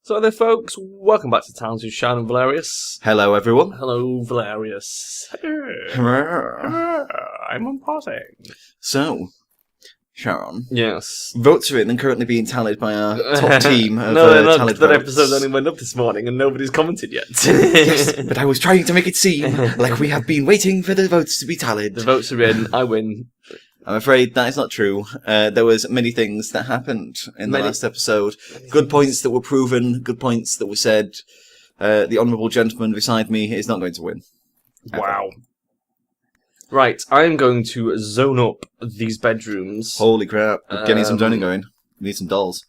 So there, folks, welcome back to Towns with Charon and Velerious. Hello, everyone. Hello, Velerious. I'm unpausing. So, Charon. Yes. Votes are in and currently being tallied by our top team of no, they're not, tallied that votes. episode only went up this morning and nobody's commented yet. Yes, but I was trying to make it seem like we have been waiting for the votes to be tallied. The votes are in, I win. I'm afraid that is not true. There was many things that happened in the last episode. Good points that were proven, good points that were said. The honourable gentleman beside me is not going to win. Wow. Right, I'm going to zone up these bedrooms. Holy crap. We're getting some zoning going. We need some dolls.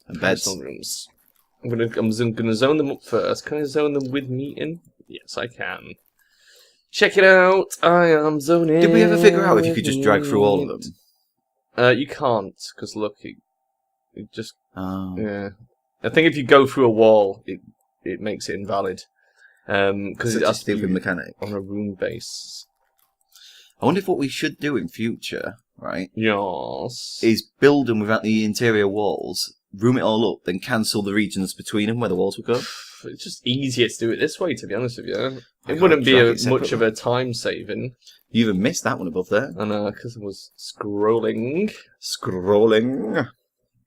And beds. Rooms. I'm gonna zone them up first. Can I zone them with meeting? Yes, I can. Check it out. I am zoning. Did we ever figure out if you could just drag through all of them? You can't, because look, it just... Oh. Yeah. I think if you go through a wall, it makes it invalid. Because it has to be mechanic on a room base. I wonder if what we should do in future, right? Yes. Is build them without the interior walls, room it all up, then cancel the regions between them where the walls would go. It's just easier to do it this way, to be honest with you. It wouldn't be much of a time saving. You even missed that one above there. I know, because I was scrolling.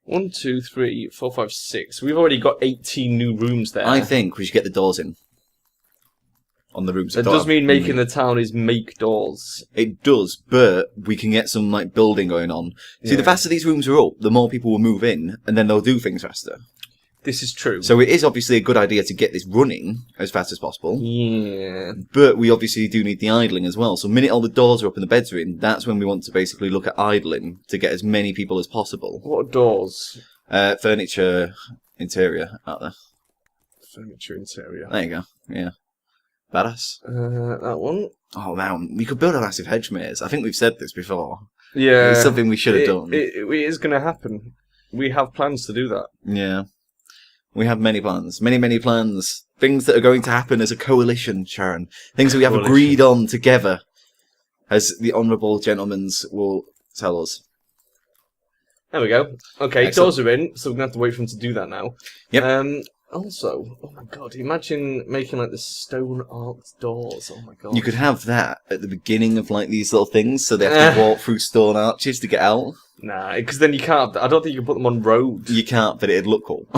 1, 2, 3, 4, 5, 6. We've already got 18 new rooms there. I think we should get the doors in. On the rooms. It does mean making the town is make doors. It does, but we can get some like building going on. See, the faster these rooms are up, the more people will move in, and then they'll do things faster. This is true. So it is obviously a good idea to get this running as fast as possible. Yeah. But we obviously do need the idling as well. So the minute all the doors are up and the beds are in, that's when we want to basically look at idling to get as many people as possible. What are doors? Furniture interior out there. Furniture interior. There you go. Yeah. Badass. That one. Oh man, we could build a massive hedge maze. I think we've said this before. Yeah. It's something we should have done. It is going to happen. We have plans to do that. Yeah. We have many plans. Many plans. Things that are going to happen as a coalition, Charon. Things that we have agreed on together, as the honourable gentlemen will tell us. There we go. Okay, Excellent. doors are in, so we're going to have to wait for them to do that now. Yep. Also, oh my god, imagine making like the stone arched doors. Oh my god. You could have that at the beginning of like these little things, so they have to walk through stone arches to get out. Nah, because then you can't. I don't think you can put them on road. You can't, but it'd look cool.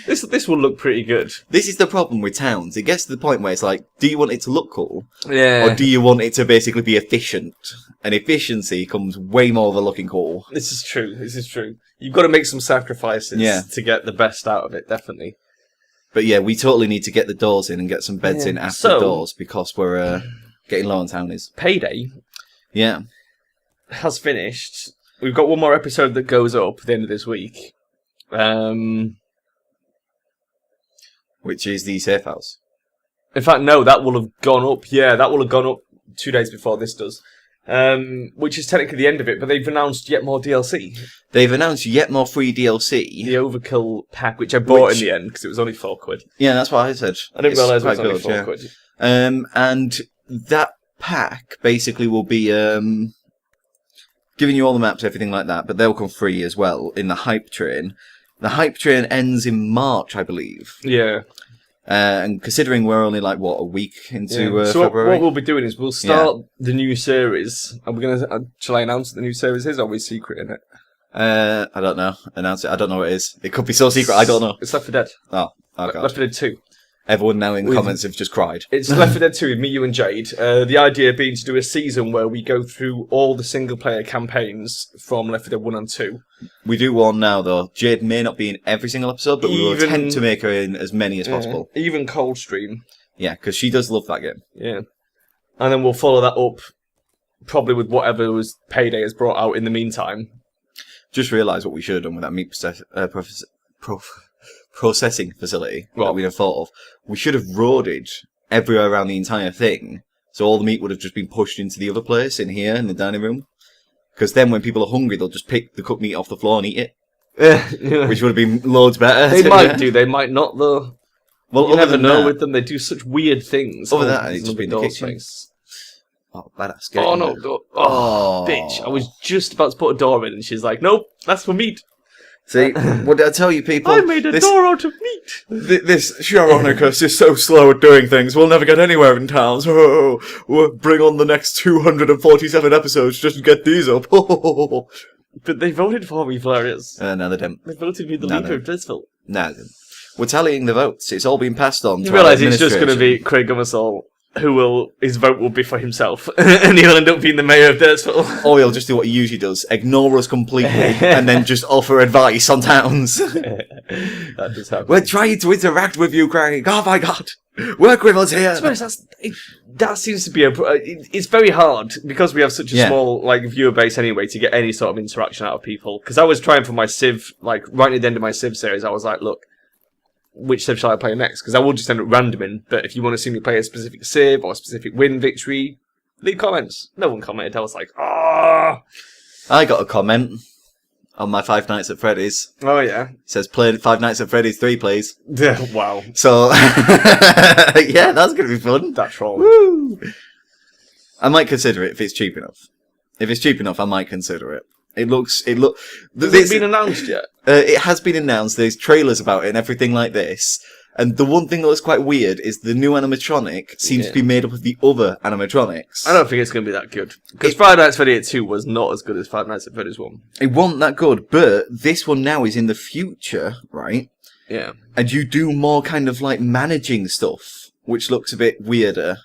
This will look pretty good. This is the problem with towns. It gets to the point where it's like, do you want it to look cool? Yeah. Or do you want it to basically be efficient? And efficiency comes way more than looking cool. This is true. You've got to make some sacrifices to get the best out of it, definitely. But yeah, we totally need to get the doors in and get some beds in after the doors because we're getting low on townies. Payday. Yeah. Has finished. We've got one more episode that goes up at the end of this week. Which is the safe house. In fact, no, that will have gone up. Yeah, that will have gone up 2 days before this does. Which is technically the end of it, but they've announced yet more DLC. They've announced yet more free DLC. The Overkill pack, which I bought in the end because it was only £4. Yeah, that's what I said. I didn't realise it was only £4. And that pack basically will be giving you all the maps, everything like that, but they'll come free as well in the hype train. The hype train ends in March, I believe. Yeah. And considering we're only like, what, a week into so February? what we'll be doing is we'll start the new series. And we're going to... shall I announce what the new series is, or are we secret in it? I don't know. Announce it. I don't know what it is. It could be so secret, I don't know. It's Left 4 Dead. Oh, God. Left 4 Dead 2. Everyone now in the comments have just cried. It's Left 4 Dead 2, me, you and Jade. The idea being to do a season where we go through all the single-player campaigns from Left 4 Dead 1 and 2. We do one now, though. Jade may not be in every single episode, but we will attempt to make her in as many as possible. Even Coldstream. Yeah, because she does love that game. Yeah. And then we'll follow that up, probably with whatever was Payday has brought out in the meantime. Just realised what we should have done with that meat processing facility that we'd have thought of. We should have roaded everywhere around the entire thing, so all the meat would have just been pushed into the other place in here in the dining room. Because then when people are hungry, they'll just pick the cooked meat off the floor and eat it. Which would have been loads better. They might do, they might not though. Well, you never know with them, they do such weird things. Other than that, it's just been the kitchen. Space. Oh, badass. Oh, no. Oh, bitch. I was just about to put a door in, and she's like, nope, that's for meat. See, what did I tell you, people? I made a door out of meat. This Charonicus is so slow at doing things, we'll never get anywhere in town. So we'll bring on the next 247 episodes just to get these up. But they voted for me, Velerious. No, they didn't. They voted me the leader of Derpsville. No, they didn't. We're tallying the votes. It's all been passed on. You realise it's just going to be Craig Gummersall, his vote will be for himself, and he'll end up being the mayor of Derpsville. Or he'll just do what he usually does, ignore us completely, and then just offer advice on towns. That does happen. We're trying to interact with you, Craig. Oh my god. Work with us here. To be honest, that seems to be it's very hard, because we have such a small viewer base anyway, to get any sort of interaction out of people. Because I was trying for my Civ, right at the end of my Civ series, I was like, look, which Civ shall I play next? Because I will just end up randoming. But if you want to see me play a specific Civ or a specific win victory, leave comments. No one commented. I was like, ah. I got a comment on my Five Nights at Freddy's. Oh yeah. It says play Five Nights at Freddy's 3, please. Wow. So yeah, that's gonna be fun. That's wrong. Woo! I might consider it if it's cheap enough. If it's cheap enough, I might consider it. Has it been announced yet? It has been announced. There's trailers about it and everything like this. And the one thing that was quite weird is the new animatronic seems to be made up of the other animatronics. I don't think it's going to be that good. Because Five Nights at Freddy's 2 was not as good as Five Nights at Freddy's 1. It wasn't that good, but this one now is in the future, right? Yeah. And you do more kind of managing stuff, which looks a bit weirder.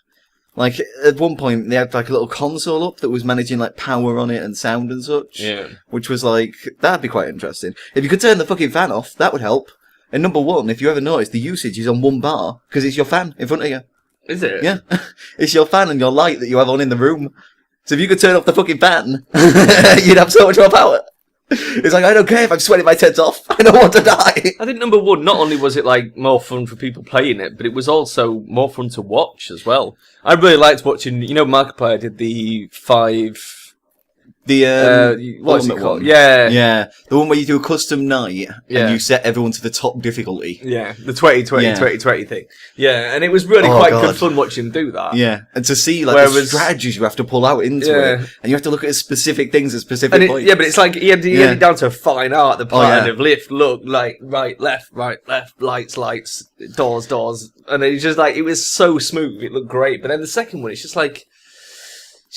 At one point, they had a little console up that was managing power on it and sound and such. Yeah. Which was that'd be quite interesting. If you could turn the fucking fan off, that would help. And number one, if you ever notice, the usage is on one bar, because it's your fan in front of you. Is it? Yeah. It's your fan and your light that you have on in the room. So if you could turn off the fucking fan, you'd have so much more power. It's I don't care if I'm sweating my tits off. I don't want to die. I think number one, not only was it more fun for people playing it, but it was also more fun to watch as well. I really liked watching, Markiplier did the 5... what's it called? One. Yeah. The one where you do a custom night and you set everyone to the top difficulty. Yeah. The 2020 thing. Yeah. And it was really quite good fun watching him do that. Yeah. And to see the strategies you have to pull out into it. And you have to look at specific things at specific points. Yeah, but it's he had it down to a fine art, the plan of lift, look, right, left, lights, doors. And it's just it was so smooth, it looked great. But then the second one, it's just it's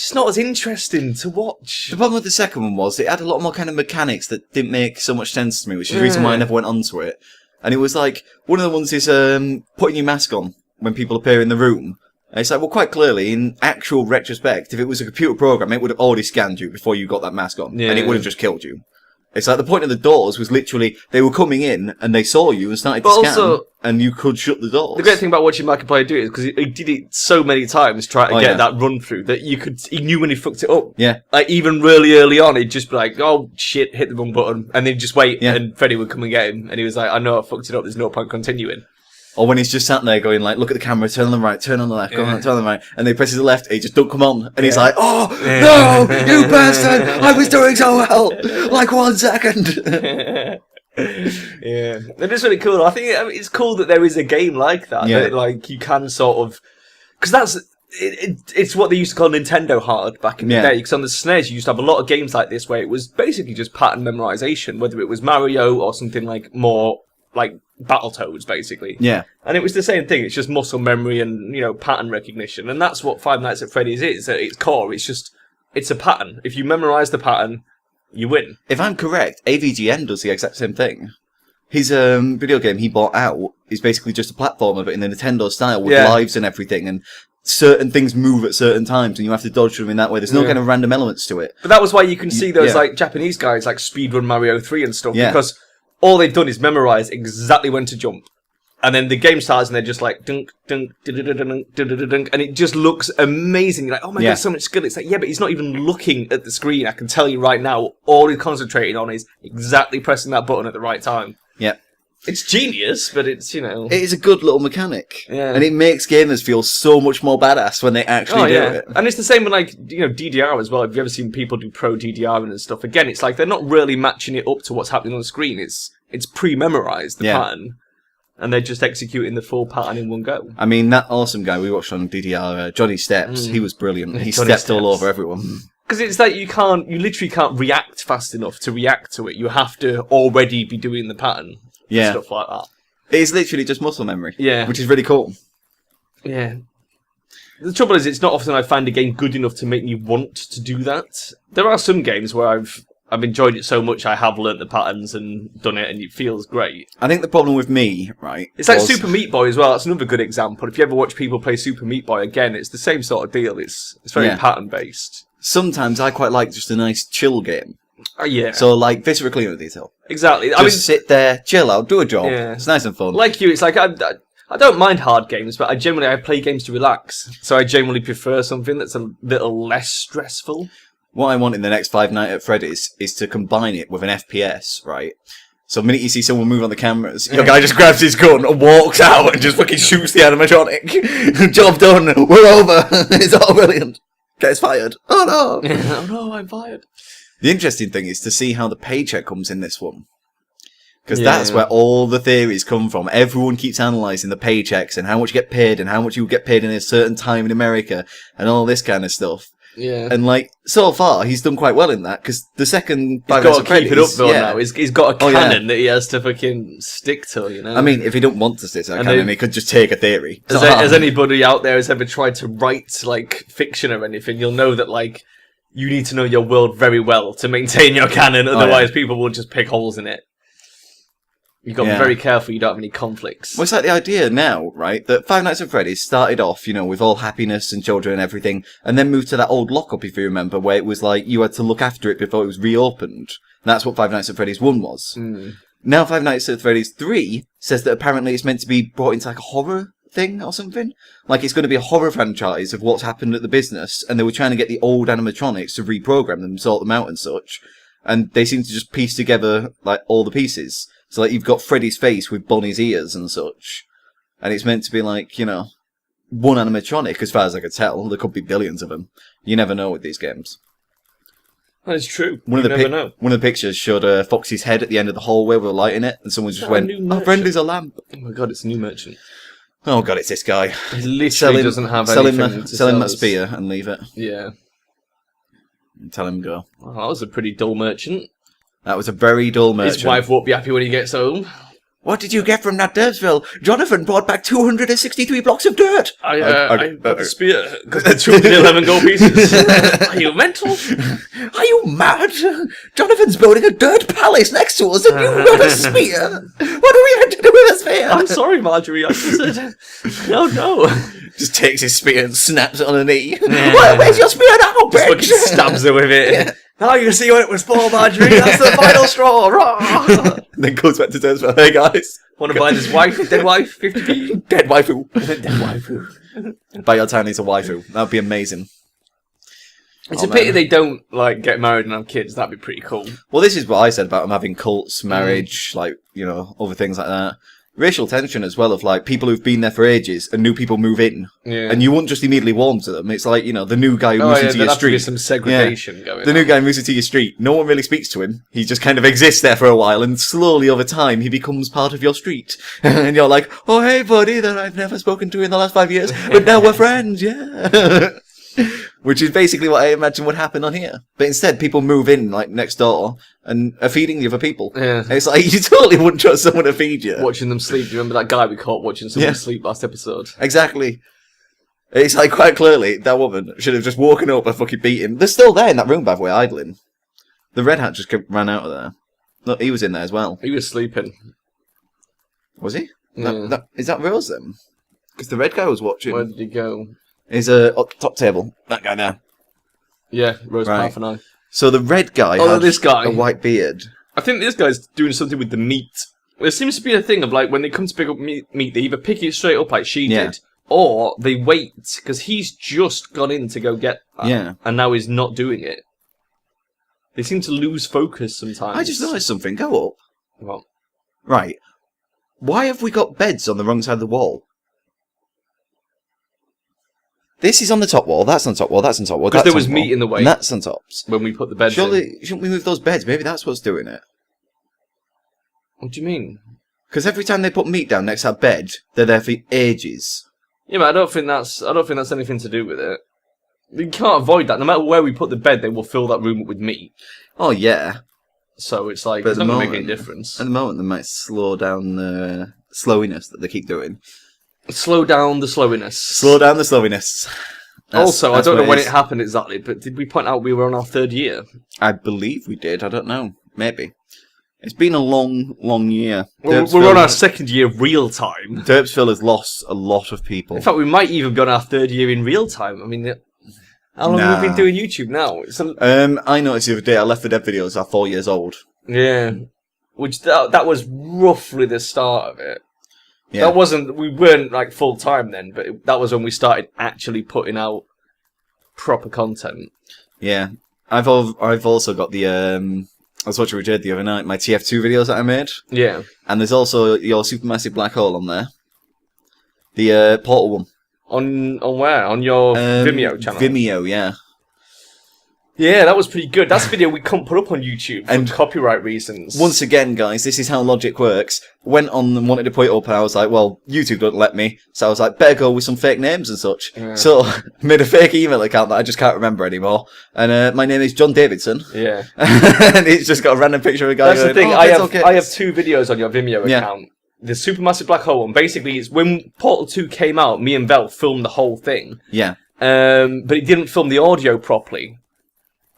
just not as interesting to watch. The problem with the second one was it had a lot more kind of mechanics that didn't make so much sense to me, which is the reason why I never went onto it. And it was one of the ones is putting your mask on when people appear in the room. And it's quite clearly, in actual retrospect, if it was a computer program, it would have already scanned you before you got that mask on. And it would have just killed you. It's the point of the doors was literally, they were coming in and they saw you and started to scan, and you could shut the doors. The great thing about watching Markiplier do it is because he did it so many times trying to get that run through that he knew when he fucked it up. Yeah. Even really early on, he'd just be oh shit, hit the wrong button, and then just wait, and Freddy would come and get him, and he was I know I fucked it up, there's no point continuing. Or when he's just sat there going look at the camera, turn on the right, turn on the left, turn on the right, and they presses the left, he just don't come on, and he's oh, no, you bastard, I was doing so well, 1 second. Yeah, it is really cool. I think it's cool that there is a game like that, that you can sort of, because it's what they used to call Nintendo hard back in the day, because on the SNES you used to have a lot of games like this where it was basically just pattern memorization, whether it was Mario or something more Battletoads, basically. Yeah. And it was the same thing. It's just muscle memory and, pattern recognition. And that's what Five Nights at Freddy's is. At its core, it's a pattern. If you memorize the pattern, you win. If I'm correct, AVGN does the exact same thing. His video game he bought out is basically just a platformer, but in the Nintendo style with lives and everything. And certain things move at certain times, and you have to dodge them in that way. There's no kind of random elements to it. But that was why you can see those Japanese guys speedrun Mario 3 and stuff, because all they've done is memorize exactly when to jump. And then the game starts and they're just dunk, dunk, dunk, dunk, and it just looks amazing. You're oh my god, so much skill. It's but he's not even looking at the screen. I can tell you right now, all he's concentrating on is exactly pressing that button at the right time. Yeah. It's genius, but it's, It is a good little mechanic. Yeah. And it makes gamers feel so much more badass when they actually do it. And it's the same with, DDR as well. Have you ever seen people do pro DDR and stuff? Again, it's they're not really matching it up to what's happening on the screen. It's pre-memorized, the pattern. And they're just executing the full pattern in one go. I mean, that awesome guy we watched on DDR, Johnny Steps, he was brilliant. He stepped all over everyone. Because it's like you literally can't react fast enough to react to it. You have to already be doing the pattern. Yeah. Stuff like that. It's literally just muscle memory. Yeah. Which is really cool. Yeah. The trouble is, it's not often I find a game good enough to make me want to do that. There are some games where I've enjoyed it so much I have learnt the patterns and done it, and it feels great. I think the problem with me, right... It's like Super Meat Boy as well. That's another good example. If you ever watch people play Super Meat Boy, again, it's the same sort of deal. It's very pattern-based. Sometimes I quite like just a nice chill game. Yeah. So, like, Viscera Cleaner Detail. Exactly. Just sit there, chill out, do a job. Yeah. It's nice and fun. Like you, it's like... I don't mind hard games, but I play games to relax. So I generally prefer something that's a little less stressful. What I want in the next Five Nights at Freddy's is to combine it with an FPS, right? So the minute you see someone move on the cameras, your guy just grabs his gun and walks out and just fucking shoots the animatronic. Job done. We're over. It's all brilliant. Gets fired. Oh no. Oh no, I'm fired. The interesting thing is to see how the paycheck comes in this one. Because that's where all the theories come from. Everyone keeps analysing the paychecks and how much you get paid and how much you get paid in a certain time in America and all this kind of stuff. Yeah. And, like, so far, he's done quite well in that, because the second... He's got to keep it up, though, now. He's got a canon that he has to fucking stick to, you know? I mean, if he don't want to stick to a canon, he could just take a theory. As anybody out there has ever tried to write, like, fiction or anything, you'll know that, like, you need to know your world very well to maintain your canon, otherwise people will just pick holes in it. You've got to be very careful you don't have any conflicts. Well, it's like the idea now, right, that Five Nights at Freddy's started off, you know, with all happiness and children and everything, and then moved to that old lockup, if you remember, where it was like you had to look after it before it was reopened. And that's what Five Nights at Freddy's 1 was. Mm. Now Five Nights at Freddy's 3 says that apparently it's meant to be brought into like a horror thing or something. Like it's going to be a horror franchise of what's happened at the business, and they were trying to get the old animatronics to reprogram them, sort them out and such. And they seem to just piece together, like, all the pieces. So, like, you've got Freddy's face with Bonnie's ears and such. And it's meant to be, like, you know, one animatronic, as far as I could tell. There could be billions of them. You never know with these games. That is true. One of the pictures showed Foxy's head at the end of the hallway with a light in it, and someone just went, "Our friend is a lamp." Oh my god, it's a new merchant. Oh god, it's this guy. He literally doesn't have anything to sell him that spear and leave it. Yeah. And tell him go. Oh, that was a pretty dull merchant. That was a very dull merchant. His wife won't be happy when he gets home. What did you get from that Derpsville? Jonathan brought back 263 blocks of dirt. I got the spear, because they're 211 gold pieces. Are you mental? Are you mad? Jonathan's building a dirt palace next to us and you got a spear? What are we meant to do with a spear? I'm sorry, Marjorie, I just said... No. Just takes his spear and snaps it on a knee. Where's your spear now, bitch? Just stabs her with it. Yeah. Now you see what it was for, Marjorie. That's the final straw. Then goes back to Derpsville. Hey guys, want to buy this wife? Dead wife? 50p? Dead waifu. Dead waifu. Buy your tinies a waifu. That'd be amazing. It's a pity they don't like get married and have kids. That'd be pretty cool. Well, this is what I said about them having cults, marriage, like, you know, other things like that. Racial tension as well, of like people who've been there for ages and new people move in, and you wouldn't just immediately warm to them. It's like, you know, the new guy who moves into your street. Some segregation going on. The new guy moves into your street. No one really speaks to him. He just kind of exists there for a while, and slowly over time he becomes part of your street. And you're like, oh hey buddy, that I've never spoken to in the last 5 years, but now we're friends, yeah. Which is basically what I imagine would happen on here. But instead, people move in, like, next door and are feeding the other people. Yeah. It's like, you totally wouldn't trust someone to feed you. Watching them sleep. Do you remember that guy we caught watching someone sleep last episode? Exactly. It's like, quite clearly, that woman should have just woken up and fucking beat him. They're still there in that room, by the way, idling. The red hat just ran out of there. Look, he was in there as well. He was sleeping. Was he? Yeah. Is that Rose, then? Because the red guy was watching. Where did he go? He's top table. That guy there. Yeah, Rose Path and I. So the red guy had this guy. a white beard. I think this guy's doing something with the meat. There seems to be a thing of, like, when they come to pick up meat, they either pick it straight up like she did, or they wait, because he's just gone in to go get that, and now he's not doing it. They seem to lose focus sometimes. I just noticed something. Go up. What? Right. Why have we got beds on the wrong side of the wall? This is on the top wall, that's on top wall, that's on top wall. Because there was meat in the way. And that's on tops. When we put the beds Surely, shouldn't we move those beds? Maybe that's what's doing it. What do you mean? Because every time they put meat down next to that bed, they're there for ages. Yeah, but I don't think that's anything to do with it. You can't avoid that. No matter where we put the bed, they will fill that room up with meat. Oh, yeah. So it's like, it's not going to make any difference. At the moment, they might slow down the slowiness that they keep doing. Slow down the slowiness. Slow down the slowiness. Also, I don't know when it happened exactly, but did we point out we were on our 3rd year? I believe we did. I don't know. Maybe. It's been a long, long year. Well, we're on our 2nd year of real time. Derpsville has lost a lot of people. In fact, we might even be on our 3rd year in real time. I mean, how long have we been doing YouTube now? I noticed the other day, I Left 4 Dead videos are 4 years old. Yeah. Which, that was roughly the start of it. Yeah. We weren't like full time then, but that was when we started actually putting out proper content. Yeah. I've also got the, I was watching Richard the other night, my TF2 videos that I made. Yeah. And there's also your Supermassive Black Hole on there. The Portal one. On where? On your Vimeo channel? Vimeo, yeah. Yeah, that was pretty good. That's a video we couldn't put up on YouTube for copyright reasons. Once again, guys, this is how logic works. Went on and wanted to put it up, and I was like, well, YouTube don't let me. So I was like, better go with some fake names and such. Yeah. So made a fake email account that I just can't remember anymore. And my name is John Davidson. Yeah. And it's just got a random picture of a guy That's going, the thing, I have 2 videos on your Vimeo account. The Supermassive Black Hole one, basically, it's when Portal 2 came out, me and Vel filmed the whole thing. Yeah. But it didn't film the audio properly.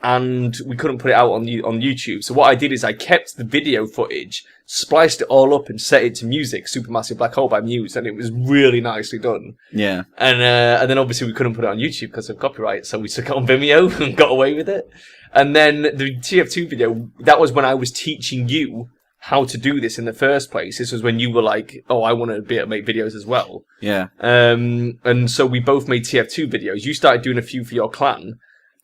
And we couldn't put it out on YouTube. So what I did is I kept the video footage, spliced it all up and set it to music, Supermassive Black Hole by Muse, and it was really nicely done. Yeah. And then obviously we couldn't put it on YouTube because of copyright, so we took it on Vimeo and got away with it. And then the TF2 video, that was when I was teaching you how to do this in the first place. This was when you were like, oh, I want to be able to make videos as well. Yeah. And so we both made TF2 videos. You started doing a few for your clan.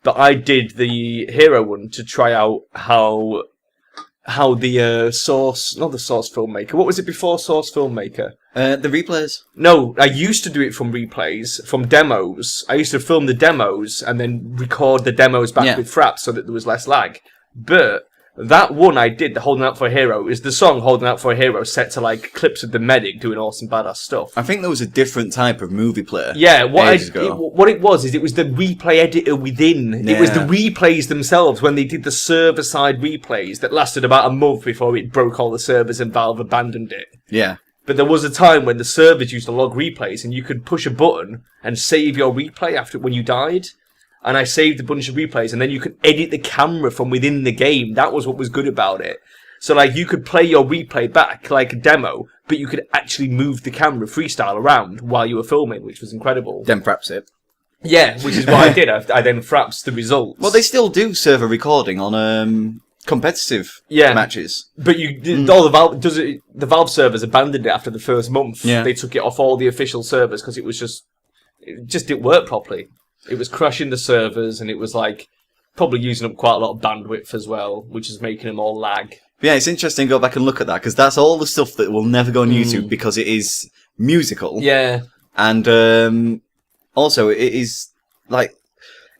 But I did the hero one to try out how the Source, not the Source Filmmaker. What was it before Source Filmmaker? The replays. No, I used to do it from replays, from demos. I used to film the demos and then record the demos back with Fraps so that there was less lag. But that one I did, the Holding Out for a Hero, is the song Holding Out for a Hero set to like clips of the medic doing awesome badass stuff. I think there was a different type of movie player. Yeah, what it was the replay editor within. Yeah. It was the replays themselves when they did the server-side replays that lasted about a month before it broke all the servers and Valve abandoned it. Yeah. But there was a time when the servers used to log replays and you could push a button and save your replay after when you died. And I saved a bunch of replays, and then you could edit the camera from within the game. That was what was good about it. So, like, you could play your replay back, like a demo, but you could actually move the camera freestyle around while you were filming, which was incredible. Then fraps it. Yeah, which is what I did. I then fraps the results. Well, they still do server recording on competitive matches. But all the Valve servers abandoned it after the first month. Yeah. They took it off all the official servers because it just didn't work properly. It was crashing the servers, and it was like probably using up quite a lot of bandwidth as well, which is making them all lag. Yeah, it's interesting to go back and look at that, because that's all the stuff that will never go on YouTube because it is musical. Yeah. And also, it is like,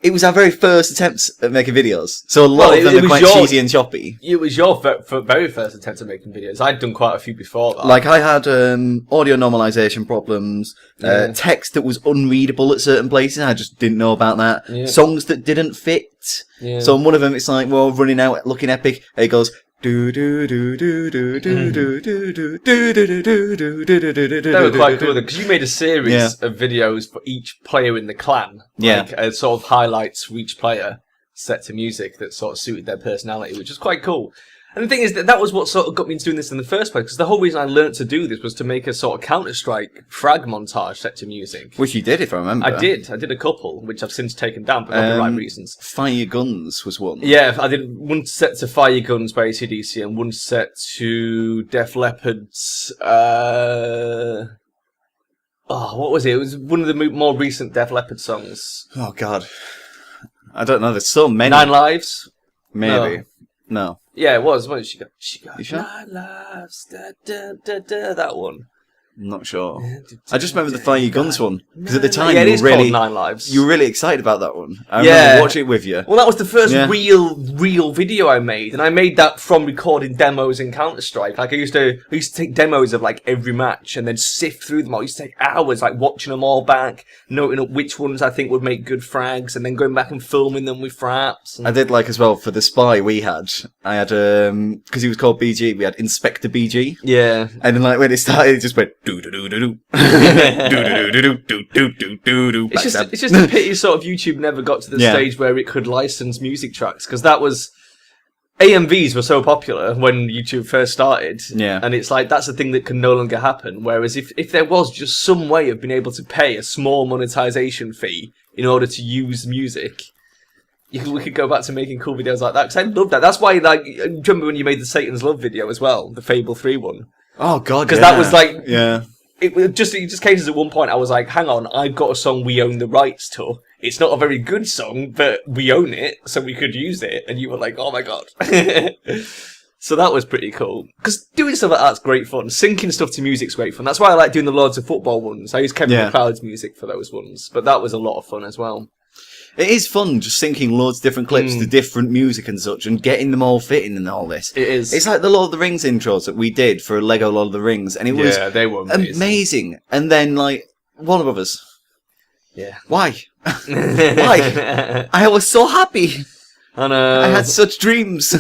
it was our very first attempts at making videos. So a lot of them are quite cheesy and choppy. It was your very first attempt at making videos. I'd done quite a few before that. Like, I had audio normalization problems, text that was unreadable at certain places. I just didn't know about that. Yeah. Songs that didn't fit. Yeah. So in one of them, it's like, well, running out, looking epic. And it goes, do do do do do do do do do do do do do do. They were quite cool because you made a series of videos for each player in the clan. Like, sort of highlights for each player set to music that sort of suited their personality, which was quite cool. And the thing is that was what sort of got me into doing this in the first place, because the whole reason I learnt to do this was to make a sort of Counter-Strike frag montage set to music. Which you did, if I remember. I did a couple, which I've since taken down for copyright reasons. Fire Your Guns was one. Yeah, I did one set to Fire Your Guns by AC/DC and one set to Def Leppard's... what was it? It was one of the more recent Def Leppard songs. Oh, God. I don't know, there's so many. 9 Lives? Maybe. No. Yeah, it was. What did she got? She got you sure? 9 lives. Da, da, da, da, that one. I'm not sure. I just remember the Fire Your Guns one because at the time it is called Nine Lives. You were really excited about that one. I remember watching it with you. Well, that was the first real video I made, and I made that from recording demos in Counter-Strike. Like I used to take demos of like every match and then sift through them. I used to take hours, like watching them all back, noting up which ones I think would make good frags, and then going back and filming them with fraps. And... I did like as well for the spy we had. I had because he was called BG. We had Inspector BG. Yeah, and then like when it started, it just went do do do do do do. It's just a pity sort of YouTube never got to the stage where it could license music tracks, because that was AMVs were so popular when YouTube first started. Yeah, and it's like that's a thing that can no longer happen. Whereas if there was just some way of being able to pay a small monetization fee in order to use music, we could go back to making cool videos like that, because I love that. That's why, like, remember when you made the Satan's Love video as well, the Fable 3 one? Oh god, because that was like, it just cases at one point I was like, hang on, I've got a song we own the rights to. It's not a very good song, but we own it, so we could use it. And you were like, oh my god. So that was pretty cool. Because doing stuff like that's great fun. Syncing stuff to music's great fun. That's why I like doing the Lords of Football ones. I use Kevin MacLeod's music for those ones, but that was a lot of fun as well. It is fun just syncing loads of different clips to different music and such, and getting them all fitting and all this. It is. It's like the Lord of the Rings intros that we did for Lego Lord of the Rings, and it was they were amazing. And then, like, Warner Brothers. Yeah. Why? Why? I was so happy. I know. I had such dreams.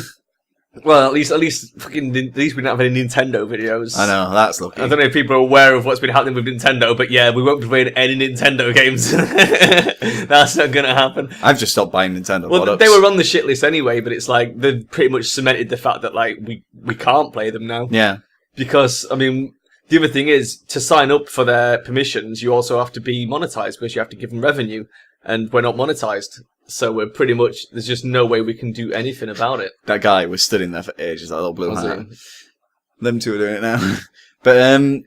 Well, at least we don't have any Nintendo videos. I know, that's lucky. I don't know if people are aware of what's been happening with Nintendo, but yeah, we won't be playing any Nintendo games. That's not going to happen. I've just stopped buying Nintendo products. They were on the shit list anyway, but it's like, they've pretty much cemented the fact that, like, we can't play them now. Yeah. Because, I mean, the other thing is, to sign up for their permissions, you also have to be monetized, because you have to give them revenue, and we're not monetized. So we're pretty much, there's just no way we can do anything about it. That guy was stood in there for ages, that little blue hat. Them two are doing it now. But,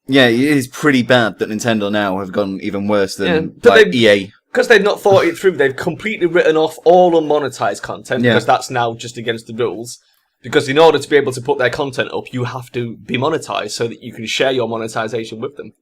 yeah, it is pretty bad that Nintendo now have gone even worse than EA. Because they've not thought it through, they've completely written off all unmonetized content, because that's now just against the rules. Because in order to be able to put their content up, you have to be monetized so that you can share your monetization with them.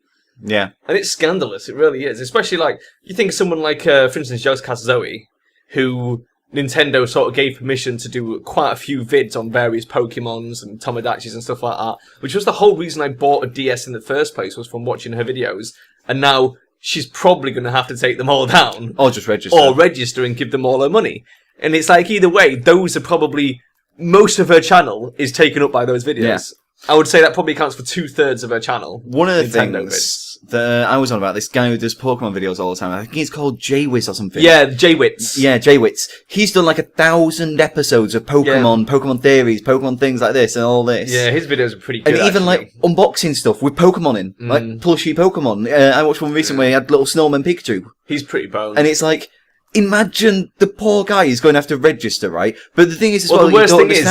Yeah. And it's scandalous, it really is. Especially, like, you think of someone like, for instance, Yosuke Sowwee, who Nintendo sort of gave permission to do quite a few vids on various Pokemons and Tomodachi's and stuff like that, which was the whole reason I bought a DS in the first place, was from watching her videos. And now she's probably going to have to take them all down. Or just register. Or register and give them all her money. And it's like, either way, those are probably... Most of her channel is taken up by those videos. Yeah. I would say that probably accounts for 2/3 of her channel. One of the things that I was on about, this guy who does Pokemon videos all the time, I think he's called Jwiz or something. Yeah, Jwitz. Yeah, Jwitz. He's done like 1,000 episodes of Pokemon, Pokemon theories, Pokemon things like this and all this. Yeah, his videos are pretty good. And even like unboxing stuff with Pokemon in, like plushie Pokemon. I watched one recently where he had little snowman Pikachu. He's pretty bones. And it's like, imagine the poor guy is going to have to register, right? But the thing is, the worst thing is,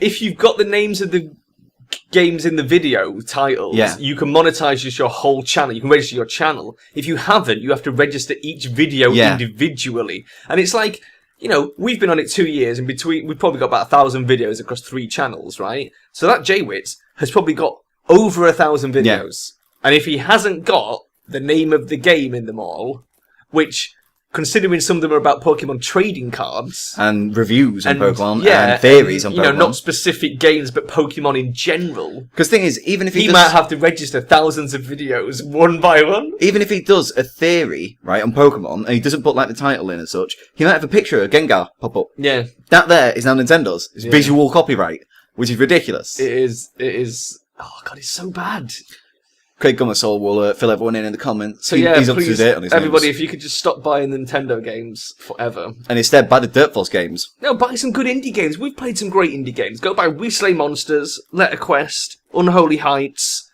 if you've got the names of the games in the video titles, you can monetize just your whole channel. You can register your channel. If you haven't, you have to register each video individually. And it's like, you know, we've been on it 2 years, and we've probably got about 1,000 videos across 3 channels, right? So that Jwitz has probably got over 1,000 videos. Yeah. And if he hasn't got the name of the game in them all, which... Considering some of them are about Pokemon trading cards. And reviews on Pokemon, and theories on Pokemon. You know, not specific games, but Pokemon in general. Because the thing is, even if he might have to register thousands of videos, one by one. Even if he does a theory, right, on Pokemon, and he doesn't put, like, the title in and such, he might have a picture of Gengar pop up. Yeah. That there is now Nintendo's. It's visual copyright, which is ridiculous. It is. Oh, God, it's so bad. Craig Gummersall will fill everyone in the comments. So yeah, he's up to date on his everybody, names. if you could just stop buying Nintendo games forever. And instead, buy the Derpsville games. No, buy some good indie games. We've played some great indie games. Go buy We Slay Monsters, Letter Quest, Unholy Heights,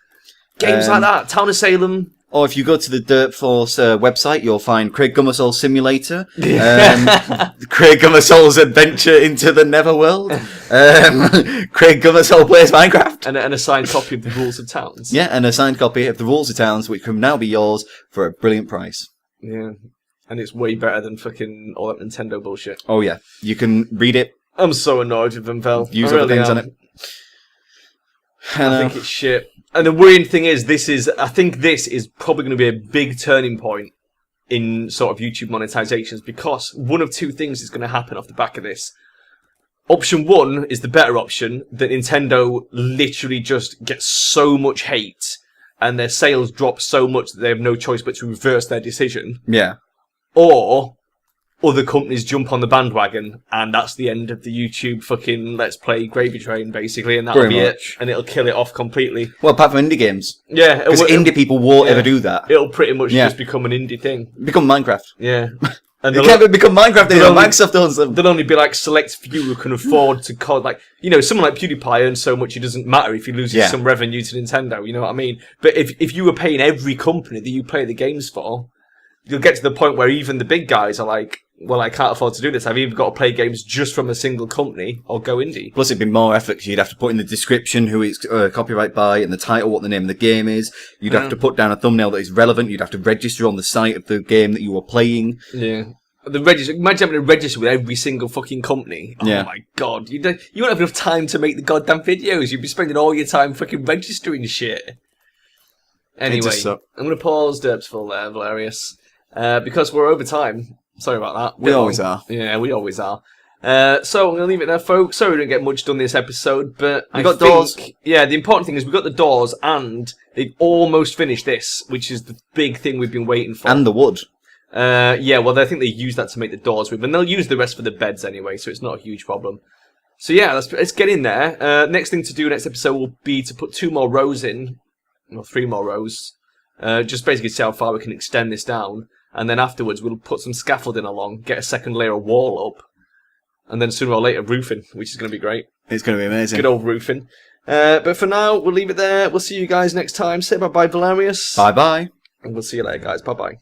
games like that, Town of Salem. Or if you go to the Dirt Force website, you'll find Craig Gummersall Simulator, Craig Gummersall's Adventure into the Netherworld, Craig Gummersall Plays Minecraft. And a signed copy of the Rules of Towns. Yeah, and a signed copy of the Rules of Towns, which can now be yours for a brilliant price. Yeah, and it's way better than fucking all that Nintendo bullshit. Oh yeah, you can read it. I'm so annoyed with them, Vel. Use other things on it. I think it's shit. And the worrying thing is, I think this is probably going to be a big turning point in sort of YouTube monetizations, because one of two things is going to happen off the back of this. Option one is the better option, that Nintendo literally just gets so much hate and their sales drop so much that they have no choice but to reverse their decision. Yeah. Or other companies jump on the bandwagon, and that's the end of the YouTube fucking Let's Play gravy train, basically, and that'll be it, and it'll kill it off completely. Well, apart from indie games. Yeah. Because indie people won't ever do that. It'll pretty much just become an indie thing. Become Minecraft. Yeah. And it can't become Minecraft anymore. Microsoft owns them. There'll only be like select few who can afford to like, you know, someone like PewDiePie earns so much it doesn't matter if he loses some revenue to Nintendo, you know what I mean? But if you were paying every company that you play the games for, you'll get to the point where even the big guys are like, well, I can't afford to do this. I've either got to play games just from a single company or go indie. Plus, it'd be more effort because you'd have to put in the description who it's copyright by and the title, what the name of the game is. You'd have to put down a thumbnail that is relevant. You'd have to register on the site of the game that you were playing. Yeah. Imagine having to register with every single fucking company. Oh my god. You won't have enough time to make the goddamn videos. You'd be spending all your time fucking registering shit. Anyway, I'm going to pause Derpsville there, Velerious. Because we're over time. Sorry about that. We always are. Yeah, we always are. So I'm going to leave it there, folks. Sorry we didn't get much done this episode, but we got doors. Yeah, the important thing is we got the doors, and they've almost finished this, which is the big thing we've been waiting for. And the wood. Yeah, well, I think they use that to make the doors with, and they'll use the rest for the beds anyway, so it's not a huge problem. So yeah, let's get in there. Next thing to do next episode will be to put 2 more rows in, or 3 more rows, just basically see how far we can extend this down. And then afterwards, we'll put some scaffolding along, get a second layer of wall up, and then sooner or later, roofing, which is going to be great. It's going to be amazing. Good old roofing. But for now, we'll leave it there. We'll see you guys next time. Say bye-bye, Velerious. Bye-bye. And we'll see you later, guys. Bye-bye.